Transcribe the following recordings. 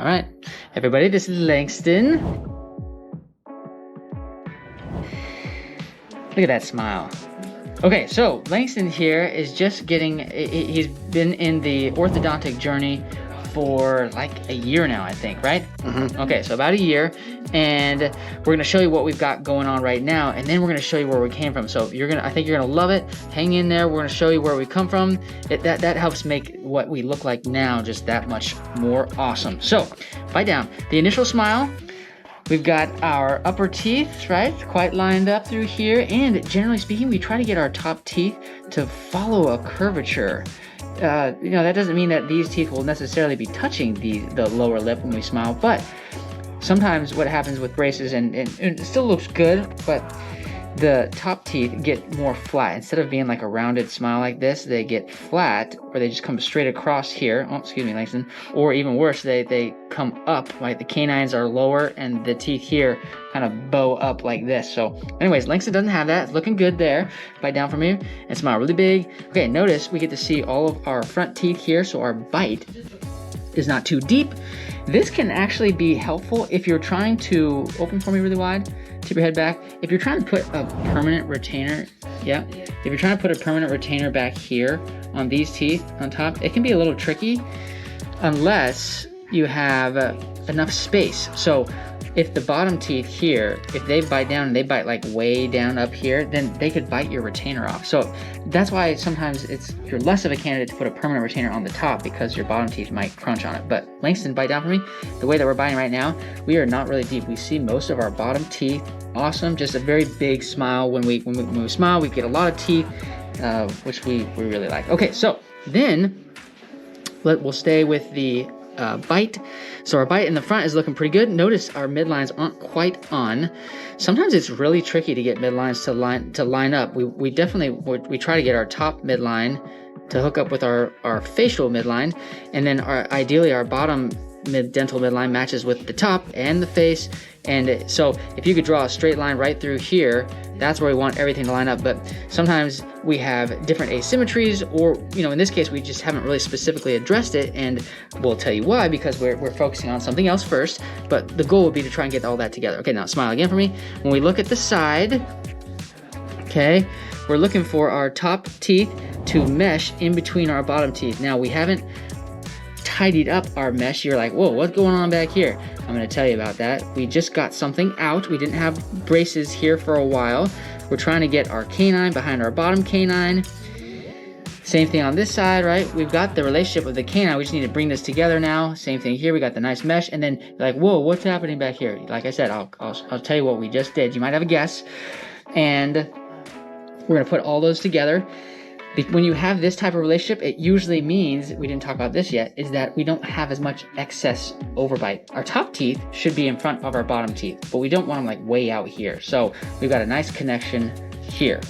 All right, everybody, this is Langston. Look at that smile. Okay, so Langston here is just he's been in the orthodontic journey for like a year now, I think, right? Mm-hmm. Okay, so about a year, and we're gonna show you what we've got going on right now, and then we're gonna show you where we came from. So I think you're gonna love it. Hang in there. We're gonna show you where we come from. That helps make what we look like now just that much more awesome. So, bite down. The initial smile. We've got our upper teeth, right, quite lined up through here, and generally speaking, we try to get our top teeth to follow a curvature. That doesn't mean that these teeth will necessarily be touching the lower lip when we smile, but sometimes what happens with braces, and it still looks good, but the top teeth get more flat. Instead of being like a rounded smile like this, they get flat, or they just come straight across here. Oh, excuse me, Langston. Or even worse, they come up, right? The canines are lower, and the teeth here kind of bow up like this. So anyways, Langston doesn't have that. It's looking good there. Bite down from here and smile really big. Okay, notice we get to see all of our front teeth here, so our bite is not too deep. This can actually be helpful if you're trying to open for me really wide. Tip your head back. If you're trying to put a permanent retainer, if you're trying to put a permanent retainer back here on these teeth on top, it can be a little tricky unless you have enough space. So if the bottom teeth here, if they bite down and they bite like way down up here, then they could bite your retainer off. So that's why sometimes you're less of a candidate to put a permanent retainer on the top, because your bottom teeth might crunch on it. But Langston, bite down for me. The way that we're biting right now, we are not really deep. We see most of our bottom teeth. Awesome, just a very big smile. When we smile, we get a lot of teeth, which we really like. Okay, so then we'll stay with the bite. So our bite in the front is looking pretty good. Notice our midlines aren't quite on. Sometimes it's really tricky to get midlines to line up. We definitely try to get our top midline to hook up with our facial midline, and then ideally our bottom dental midline matches with the top and the face. And so if you could draw a straight line right through here, that's where we want everything to line up. But sometimes we have different asymmetries, or in this case we just haven't really specifically addressed it, and we'll tell you why, because we're focusing on something else first. But the goal would be to try and get all that together. Okay, now smile again for me. When we look at the side, okay, we're looking for our top teeth to mesh in between our bottom teeth. Now we haven't tidied up our mesh. You're like, whoa, what's going on back here? I'm going to tell you about that. We just got something out. We didn't have braces here for a while. We're trying to get our canine behind our bottom canine. Same thing on this side, right? We've got the relationship with the canine. We just need to bring this together now. Same thing here. We got the nice mesh. And then you're like, whoa, what's happening back here? Like I said, I'll tell you what we just did. You might have a guess. And we're going to put all those together. When you have this type of relationship, it usually means, we didn't talk about this yet, is that we don't have as much excess overbite. Our top teeth should be in front of our bottom teeth, but we don't want them like way out here. So we've got a nice connection here.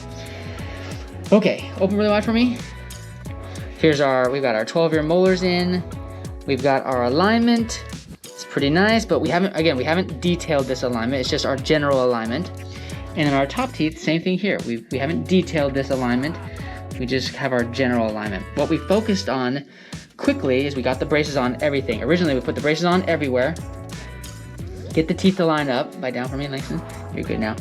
Okay, open really wide for me. We've got our 12-year molars in. We've got our alignment. It's pretty nice, but we haven't detailed this alignment. It's just our general alignment. And in our top teeth, same thing here. We haven't detailed this alignment. We just have our general alignment. What we focused on quickly is we got the braces on everything. Originally, we put the braces on everywhere. Get the teeth to line up. Bite down for me, Langston. You're good now.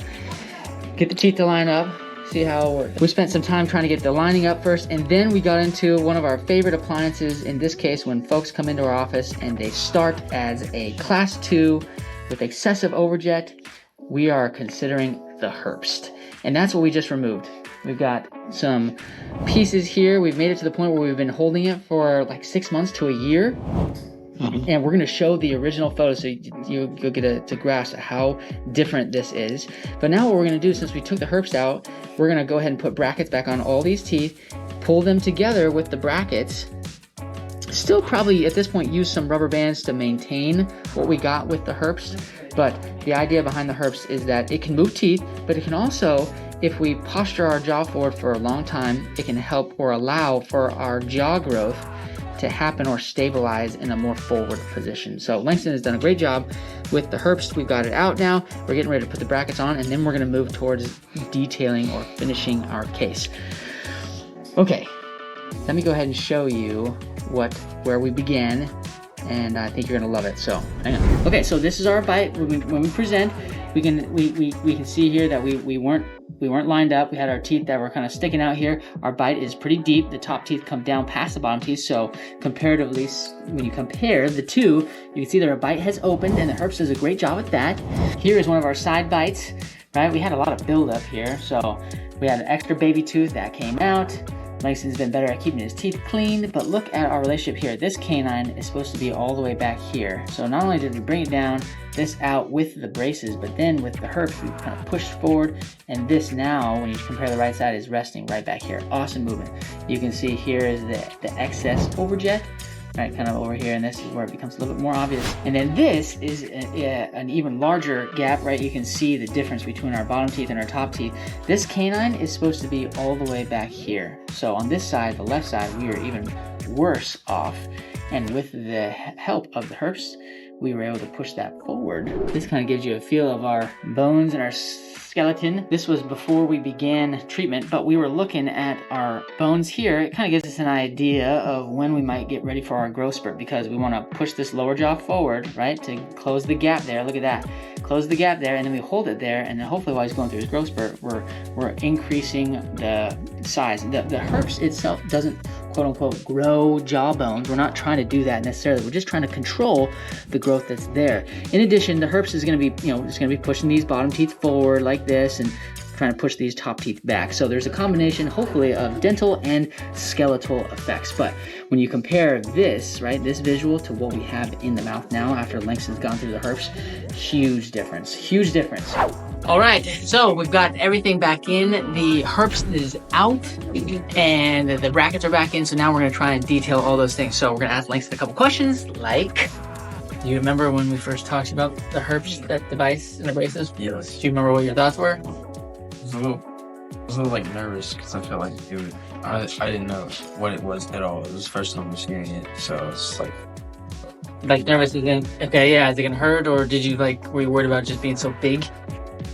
Get the teeth to line up. See how it works. We spent some time trying to get the lining up first, and then we got into one of our favorite appliances. In this case, when folks come into our office and they start as a class 2 with excessive overjet, we are considering the Herbst. And that's what we just removed. We've got some pieces here. We've made it to the point where we've been holding it for like 6 months to a year. Mm-hmm. And we're going to show the original photo so you'll get to grasp how different this is. But now what we're going to do, since we took the Herbst out, we're going to go ahead and put brackets back on all these teeth, pull them together with the brackets. Still probably at this point use some rubber bands to maintain what we got with the Herbst. But the idea behind the Herbst is that it can move teeth, but it can also, if we posture our jaw forward for a long time, it can help or allow for our jaw growth to happen or stabilize in a more forward position. So Langston has done a great job with the Herbst. We've got it out now. We're getting ready to put the brackets on, and then we're going to move towards detailing or finishing our case. Okay, let me go ahead and show you where we began and I think you're gonna love it. So hang on. Okay, so this is our bite. When we present, we can see here that we weren't lined up. We had our teeth that were kind of sticking out here. Our bite is pretty deep. The top teeth come down past the bottom teeth. So comparatively, when you compare the two, you can see that our bite has opened, and the Herbst does a great job with that. Here is one of our side bites, right? We had a lot of buildup here. So we had an extra baby tooth that came out. Langston's been better at keeping his teeth clean, but look at our relationship here. This canine is supposed to be all the way back here. So not only did we bring it down, this out with the braces, but then with the Herbst, we kind of pushed forward, and this now, when you compare the right side, is resting right back here. Awesome movement. You can see here is the excess overjet, right, kind of over here, and this is where it becomes a little bit more obvious. And then this is an even larger gap, right? You can see the difference between our bottom teeth and our top teeth. This canine is supposed to be all the way back here. So on this side, the left side, we are even worse off. And with the help of the Herbst, we were able to push that forward. This kind of gives you a feel of our bones and our skeleton. This was before we began treatment, but we were looking at our bones here. It kind of gives us an idea of when we might get ready for our growth spurt, because we want to push this lower jaw forward, right, to close the gap there. Look at that. Close the gap there, and then we hold it there, and then hopefully while he's going through his growth spurt, we're increasing the size. The Herbst itself doesn't quote unquote grow jaw bones. We're not trying to do that necessarily. We're just trying to control the growth that's there. In addition, the Herbst is going to be, it's going to be pushing these bottom teeth forward like this and trying to push these top teeth back. So there's a combination, hopefully, of dental and skeletal effects. But when you compare this, right, this visual to what we have in the mouth now after Langston's gone through the Herbst, huge difference, huge difference. All right, so we've got everything back in. The Herbst is out, and the brackets are back in. So now we're gonna try and detail all those things. So we're gonna ask Langston a couple questions, like, do you remember when we first talked about the Herbst, that device and the braces? Yes. Do you remember what your thoughts were? I was a little like nervous because I felt like it would, I didn't know what it was at all. It was the first time I was hearing it, so it's like nervous is in, okay, yeah, is it gonna hurt, or were you worried about it just being so big?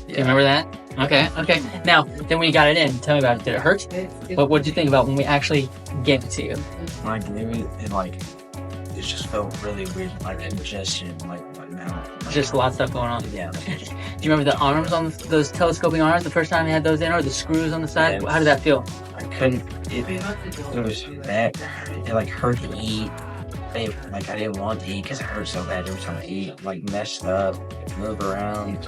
Do you remember that? Okay. Now, then when you got it in, tell me about it. Did it hurt? What did you think about when we actually gave it to you? when I gave it, it just felt really weird, like indigestion, like my mouth. Just a lot of stuff going on. Yeah. Do you remember the arms on those telescoping arms the first time you had those in, or the screws on the side? Yes. How did that feel? I couldn't, it was bad. It hurt to eat. I didn't want to eat because it hurt so bad every time I eat. Messed up, move around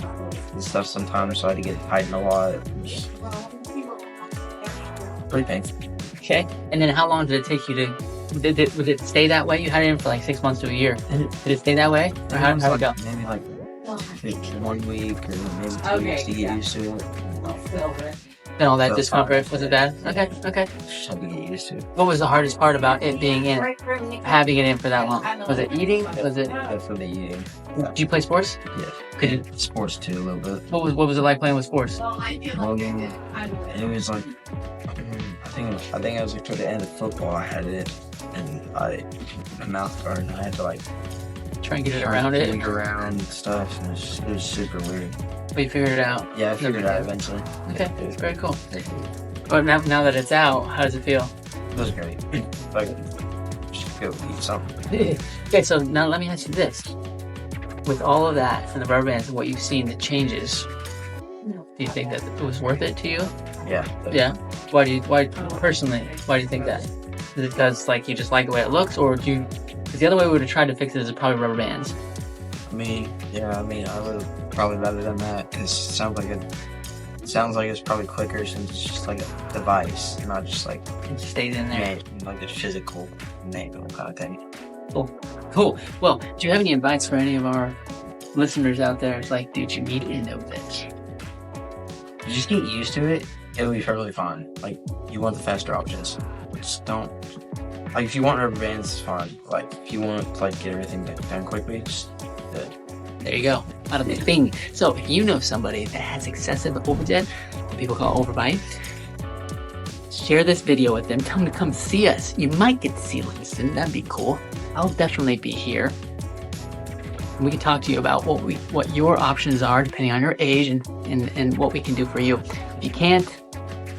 and stuff sometimes, so I had to get it tightened a lot. It was pretty painful. Okay. And then how long did it take you to, would it stay that way? You had it in for 6 months to a year. Did it stay that way? Or how did it go? Maybe 1 week or maybe 2 weeks to get used to it. And all that discomfort, was it bad? Okay. Just had to get used to it. What was the hardest part about it being in, having it in for that long? Was it eating? Was it? Definitely eating. Did you play sports? Yes. Could you? Sports too, a little bit. What was it like playing with sports? Well, it was I think it was toward the end of football. I had it, and my mouth guard, and I had to Try and get it around it. dig around stuff, and it was super weird. But you figured it out. Yeah, I figured it out eventually. Okay, it's very cool. But now that it's out, how does it feel? It was great. Just go eat something. Okay, so now let me ask you this. With all of that and the rubber bands and what you've seen, the changes, do you think that it was worth it to you? Yeah. Yeah? Why personally, why do you think that? Is it because you just like the way it looks, or because the other way we would have tried to fix it is probably rubber bands. I would have probably rather done that, because it sounds like it's probably quicker since it's just like a device, not just It just stays in there. the physical manual kind of thing. Cool. Well, do you have any advice for any of our listeners out there? It's dude, you need In-Ovation. You just get used to it, it'll be perfectly fine. You want the faster options. Just don't, if you want rubber bands, it's fine. If you want to get everything done quickly, just do it. There you go. Not a big thing. So if you know somebody that has excessive overjet, what people call overbite, share this video with them. Tell them to come see us. You might get to see Langston. That'd be cool. I'll definitely be here. And we can talk to you about what your options are depending on your age and what we can do for you. If you can't,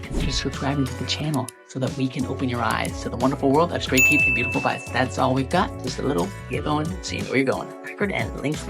consider subscribing to the channel. so that we can open your eyes to the wonderful world of straight teeth and beautiful bites. That's all we've got. Just a little get going, seeing where you're going. Packard and links